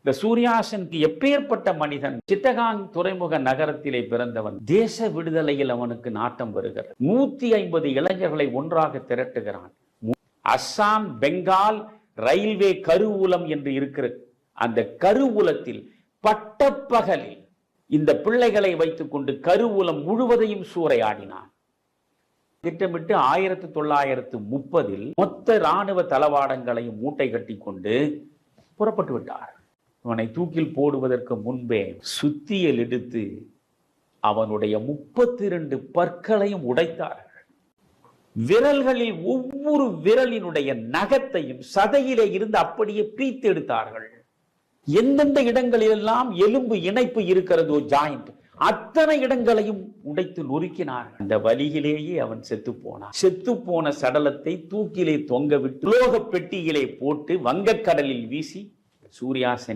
இந்த சூர்யாசனுக்கு எப்பேற்பட்ட மனிதன், சிட்டகாங் துறைமுக நகரத்திலே பிறந்தவன். தேச விடுதலையில் அவனுக்கு நாட்டம் வருகிறது. 150 இளைஞர்களை ஒன்றாக திரட்டுகிறான். அஸ்ஸாம் பெங்கால் ரயில்வே கருவூலம் என்று இருக்கிறது. அந்த கருவூலத்தில் பட்டப்பகலில் இந்த பிள்ளைகளை வைத்துக் கொண்டு கருவூலம் முழுவதையும் சூறையாடினான். திட்டமிட்டு 1930 மொத்த இராணுவ தளவாடங்களையும் மூட்டை கட்டி கொண்டு புறப்பட்டு விட்டார். அவனை தூக்கில் போடுவதற்கு முன்பே சுத்தியல் எடுத்து அவனுடைய 32 பற்களையும் உடைத்தார்கள். விரல்களில் ஒவ்வொரு விரலினுடைய நகத்தையும் சதையிலே இருந்து அப்படியே பிரித்து எடுத்தார்கள். எந்தெந்த இடங்களிலெல்லாம் எலும்பு இணைப்பு இருக்கிறதோ, ஜாயிண்ட், அத்தனை இடங்களையும் உடைத்து நொறுக்கினார்கள். அந்த வலியிலேயே அவன் செத்து போனான். செத்து போன சடலத்தை தூக்கிலே தொங்க விட்டு உலோக பெட்டியிலே போட்டு வங்கக்கடலில் வீசி சூர்யாசன்